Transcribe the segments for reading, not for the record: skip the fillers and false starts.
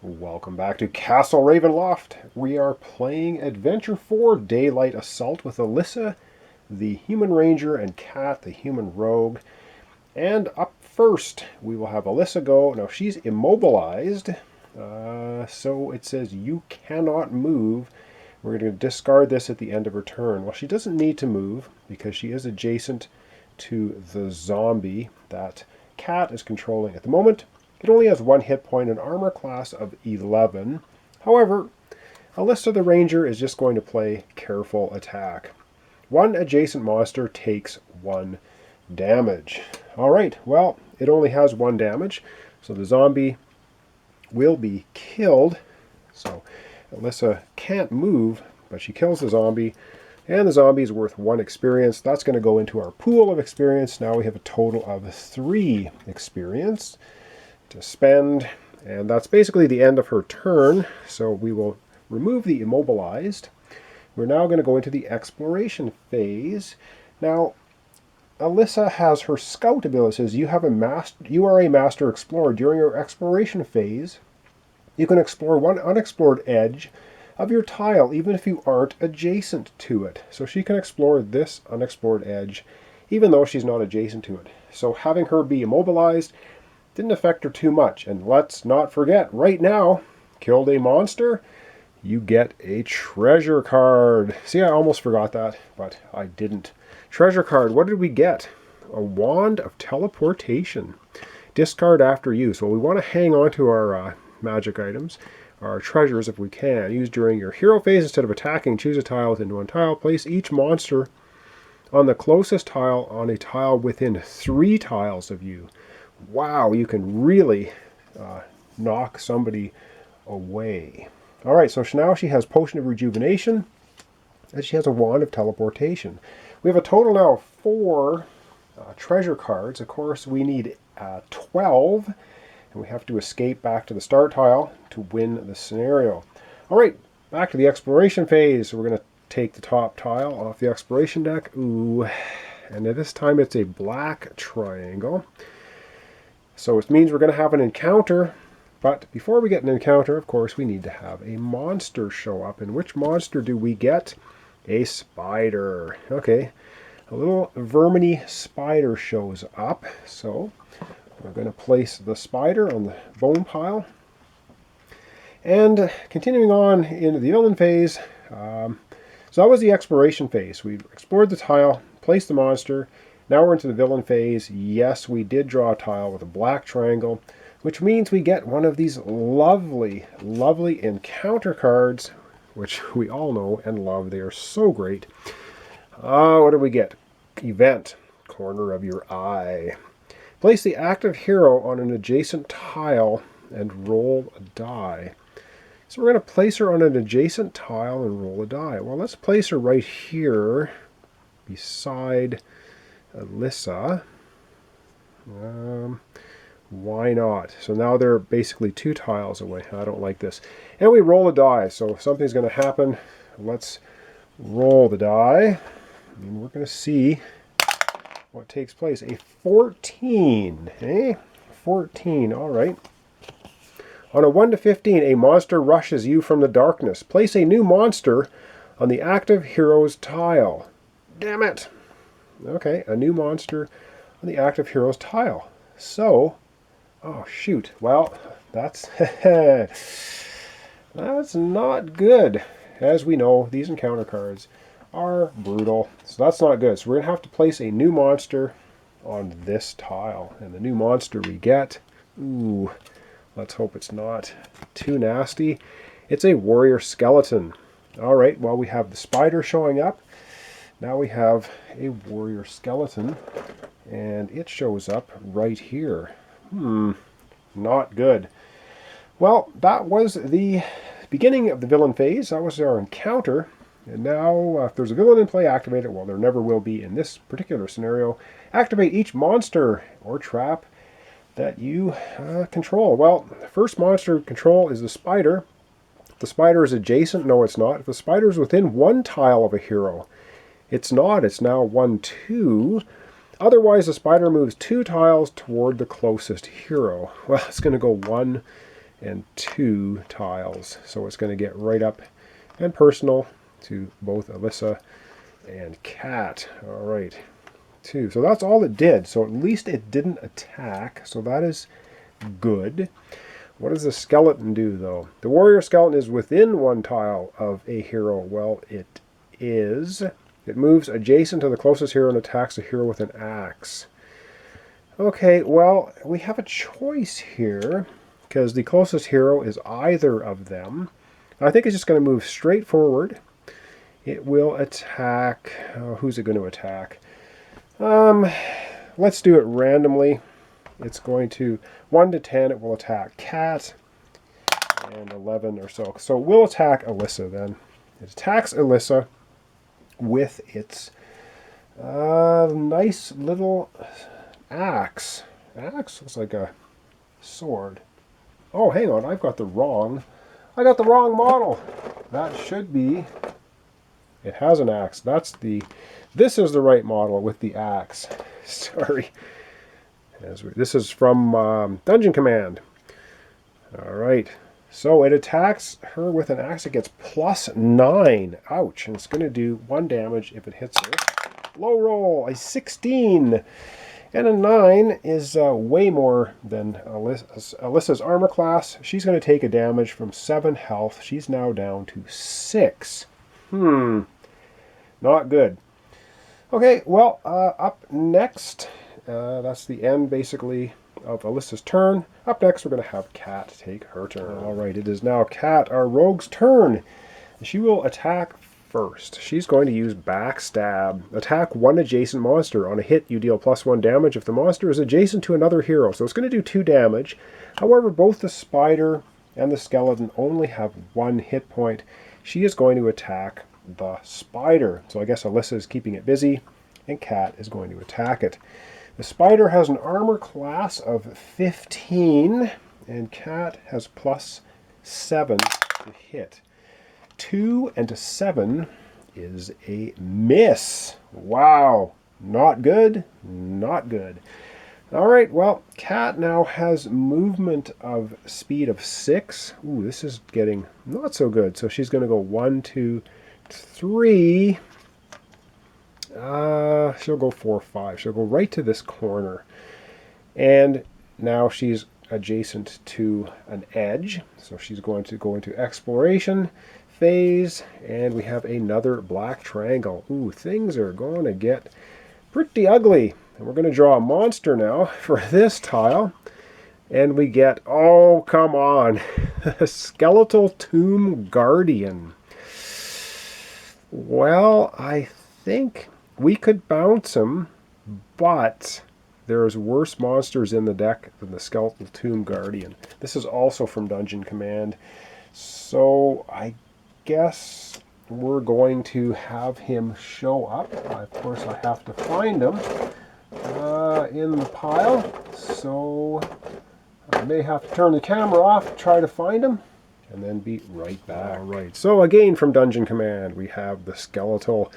Welcome back to Castle Ravenloft. We are playing Adventure 4 Daylight Assault with Alyssa, the human ranger, and Kat, the human rogue. And up first, we will have Alyssa go. Now, she's immobilized, so it says you cannot move. We're going to discard this at the end of her turn. Well, she doesn't need to move because she is adjacent to the zombie that Kat is controlling at the moment. It only has 1 hit point and armor class of 11. However, Alyssa the Ranger is just going to play Careful Attack. 1 adjacent monster takes 1 damage. Alright, well, it only has 1 damage, so the zombie will be killed. So Alyssa can't move, but she kills the zombie, and the zombie is worth 1 experience. That's going to go into our pool of experience. Now we have a total of 3 experience to spend, and that's basically the end of her turn, so we will remove the immobilized. We're now going to go into the exploration phase. Now, Alyssa has her scout ability. It says you are a master explorer. During your exploration phase, you can explore 1 unexplored edge of your tile, even if you aren't adjacent to it. So she can explore this unexplored edge, even though she's not adjacent to it. So having her be immobilized didn't affect her too much. And let's not forget, right now, killed a monster, you get a treasure card. See, I almost forgot that, but I didn't. Treasure card, what did we get? A wand of teleportation. Discard after use. Well, we want to hang on to our magic items, our treasures if we can. Use during your hero phase. Instead of attacking, choose a tile within 1 tile. Place each monster on the closest tile on a tile within 3 tiles of you. Wow, you can really knock somebody away. Alright, so now she has Potion of Rejuvenation, and she has a Wand of Teleportation. We have a total now of 4 treasure cards. Of course, we need 12, and we have to escape back to the start tile to win the scenario. Alright, back to the exploration phase. So we're going to take the top tile off the exploration deck. Ooh, and this time it's a black triangle. So it means we're going to have an encounter, but before we get an encounter, of course, we need to have a monster show up. And which monster do we get? A spider. Okay, a little verminy spider shows up. So we're going to place the spider on the bone pile. And continuing on into the villain phase, so that was the exploration phase. We explored the tile, placed the monster. Now we're into the villain phase. Yes, we did draw a tile with a black triangle, which means we get one of these lovely, lovely encounter cards, which we all know and love. They are so great. What do we get? Event, corner of your eye. Place the active hero on an adjacent tile and roll a die. So we're going to place her on an adjacent tile and roll a die. Well, let's place her right here beside Alyssa. Why not? So now they're basically 2 tiles away. I don't like this. And we roll a die. So if something's going to happen, let's roll the die. And we're going to see what takes place. A 14. Eh? 14. All right. On a 1 to 15, a monster rushes you from the darkness. Place a new monster on the active hero's tile. Damn it. Okay, a new monster on the active hero's tile. So, oh shoot. Well, that's that's not good. As we know, these encounter cards are brutal. So that's not good. So we're going to have to place a new monster on this tile. And the new monster we get, ooh, let's hope it's not too nasty. It's a warrior skeleton. Alright, well, we have the spider showing up. Now we have a warrior skeleton, and it shows up right here. Not good. Well, that was the beginning of the villain phase. That was our encounter. And now, if there's a villain in play, activate it. Well, there never will be in this particular scenario. Activate each monster or trap that you control. Well, the first monster control is the spider. If the spider is adjacent, no, it's not. If the spider is within 1 tile of a hero, it's not. It's now 1, 2. Otherwise, the spider moves 2 tiles toward the closest hero. Well, it's going to go 1 and 2 tiles. So it's going to get right up and personal to both Alyssa and Cat. All right, 2. So that's all it did. So at least it didn't attack. So that is good. What does the skeleton do, though? The warrior skeleton is within 1 tile of a hero. Well, it is. It moves adjacent to the closest hero and attacks a hero with an axe. Okay, well, we have a choice here, because the closest hero is either of them. I think it's just going to move straight forward. It will attack... who's it going to attack? Let's do it randomly. It's going to... 1 to 10, it will attack Cat, and 11 or so. So we'll attack Alyssa, then. It attacks Alyssa with its nice little... axe. Axe looks like a sword. Oh, hang on, I got the wrong model. That should be... It has an axe. This is the right model with the axe. Sorry. This is from Dungeon Command. All right. So it attacks her with an axe. It gets +9. Ouch. And it's going to do 1 damage if it hits her. Low roll, a 16. And a 9 is way more than Alyssa's armor class. She's going to take a damage from 7 health. She's now down to 6. Not good. Okay, well, up next, that's the end, basically, of Alyssa's turn. Up next, we're going to have Cat take her turn. All right, it is now Cat, our rogue's turn. She will attack first. She's going to use Backstab. Attack 1 adjacent monster. On a hit, you deal +1 damage if the monster is adjacent to another hero. So it's going to do 2 damage. However, both the spider and the skeleton only have 1 hit point. She is going to attack the spider. So I guess Alyssa is keeping it busy, and Cat is going to attack it. The spider has an armor class of 15, and Cat has +7 to hit. 2 and a 7 is a miss. Wow. Not good. Not good. All right, well, Cat now has movement of speed of 6. Ooh, this is getting not so good. So she's going to go 1, 2, 3. She'll go 4, 5. She'll go right to this corner. And now she's adjacent to an edge. So she's going to go into exploration phase, and we have another black triangle. Ooh, things are going to get pretty ugly. And we're going to draw a monster now for this tile. And we get, oh, come on, a skeletal tomb guardian. Well, I think we could bounce him, but there's worse monsters in the deck than the skeletal tomb guardian. This is also from Dungeon Command. So I guess we're going to have him show up. Of course, I have to find him in the pile, so I may have to turn the camera off to try to find him, and then be right back. All right, so again from Dungeon Command, we have the skeletal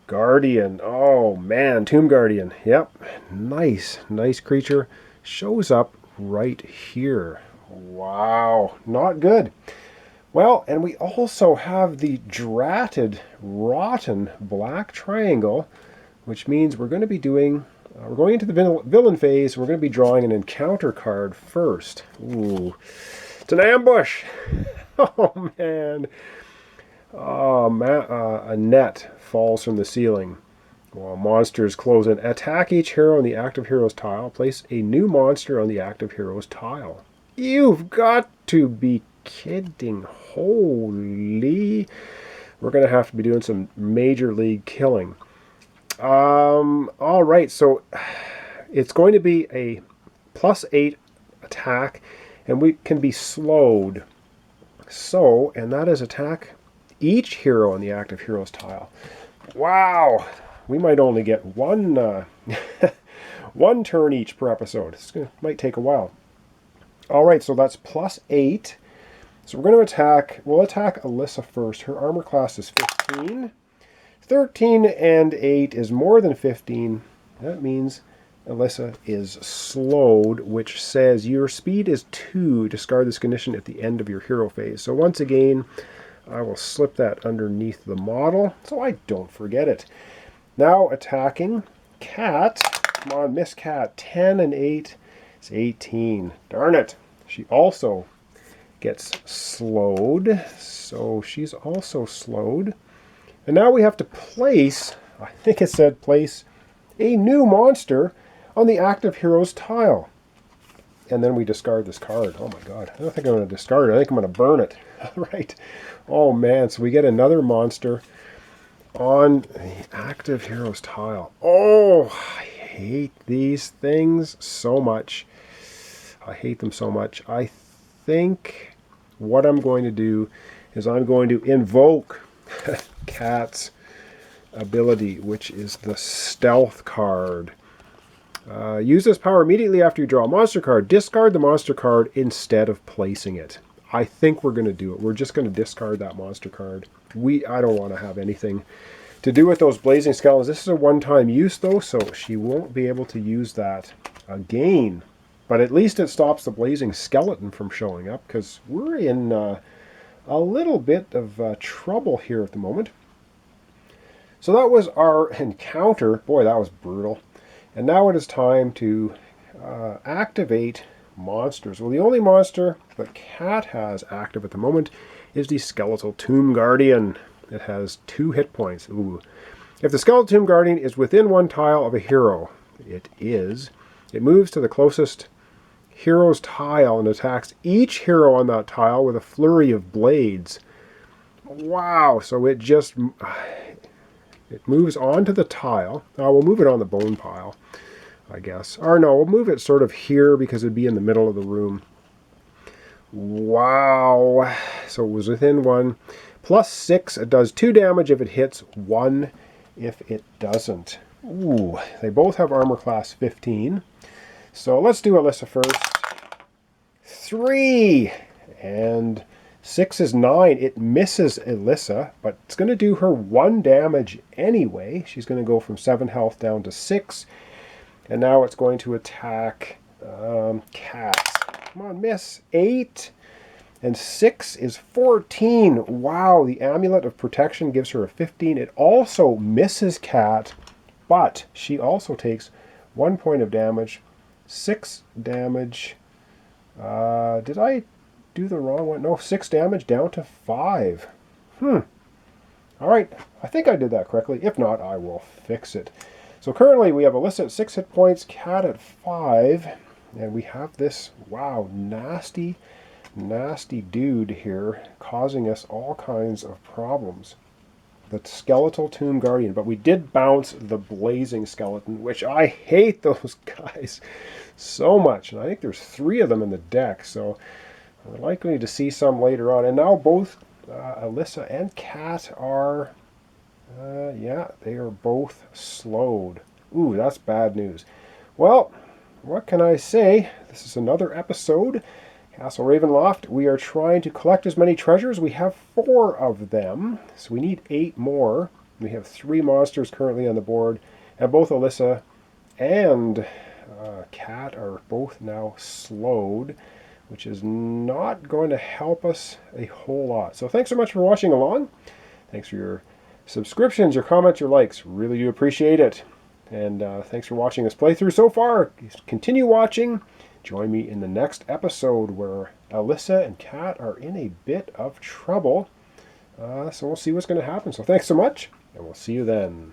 guardian. Oh man, tomb guardian. Yep, nice creature. Shows up right here. Wow, not good. Well, and we also have the dratted, rotten black triangle, which means we're going to be doing, we're going into the villain phase. We're going to be drawing an encounter card first. Ooh, it's an ambush. Oh, man. Oh, a net falls from the ceiling while monsters close in. Attack each hero on the active hero's tile. Place a new monster on the active hero's tile. You've got to be kidding. Holy. We're going to have to be doing some major league killing. All right, so it's going to be a +8 attack, and we can be slowed. So, and that is attack each hero on the active hero's tile. Wow, we might only get one one turn each per episode. Might take a while. All right, so that's +8. So we're going to attack, we'll attack Alyssa first. Her armor class is 15. 13 and 8 is more than 15. That means Alyssa is slowed, which says your speed is 2. Discard this condition at the end of your hero phase. So once again, I will slip that underneath the model so I don't forget it. Now attacking Cat. Come on, Miss Cat. 10 and 8 is 18. Darn it. She also gets slowed. So she's also slowed. And now we have to place, I think it said place, a new monster on the active heroes tile. And then we discard this card. Oh my god. I don't think I'm going to discard it. I think I'm going to burn it. Right. Oh man. So we get another monster on the active heroes tile. Oh, I hate these things so much. I hate them so much. I think what I'm going to do is I'm going to invoke Cat's ability, which is the stealth card. Use this power immediately after you draw a monster card. Discard the monster card instead of placing it. I think we're going to do it. We're just going to discard that monster card. I don't want to have anything to do with those blazing skeletons. This is a one-time use, though, so she won't be able to use that again. But at least it stops the blazing skeleton from showing up, because we're in a little bit of trouble here at the moment. So that was our encounter. Boy, that was brutal. And now it is time to activate monsters. Well, the only monster that Cat has active at the moment is the Skeletal Tomb Guardian. It has 2 hit points. Ooh. If the Skeletal Tomb Guardian is within 1 tile of a hero, it moves to the closest hero's tile and attacks each hero on that tile with a flurry of blades. Wow, so it moves onto the tile. We'll move it on the bone pile, I guess. Or no, we'll move it sort of here because it'd be in the middle of the room. Wow. So it was within 1. Plus 6, it does 2 damage if it hits, 1 if it doesn't. Ooh, they both have armor class 15. So let's do Alyssa first. 3! And 6 is 9. It misses Alyssa, but it's going to do her 1 damage anyway. She's going to go from 7 health down to 6. And now it's going to attack Cat. Come on, miss. 8. And 6 is 14. Wow, the Amulet of Protection gives her a 15. It also misses Cat, but she also takes 1 point of damage. 6 damage. Did I do the wrong one? No, 6 damage down to 5. Alright, I think I did that correctly. If not, I will fix it. So currently we have Alyssa at 6 hit points, Cat at 5, and we have this, wow, nasty dude here causing us all kinds of problems. The Skeletal Tomb Guardian, but we did bounce the Blazing Skeleton, which I hate those guys so much. And I think there's 3 of them in the deck, so we're likely to see some later on. And now both Alyssa and Cat are, yeah, they are both slowed. Ooh, that's bad news. Well, what can I say? This is another episode. Castle Ravenloft, we are trying to collect as many treasures. We have 4 of them, so we need 8 more. We have 3 monsters currently on the board, and both Alyssa and Cat are both now slowed, which is not going to help us a whole lot. So thanks so much for watching along. Thanks for your subscriptions, your comments, your likes. Really do appreciate it. And thanks for watching this playthrough so far. Continue watching. Join me in the next episode where Alyssa and Cat are in a bit of trouble. So we'll see what's going to happen. So thanks so much, and we'll see you then.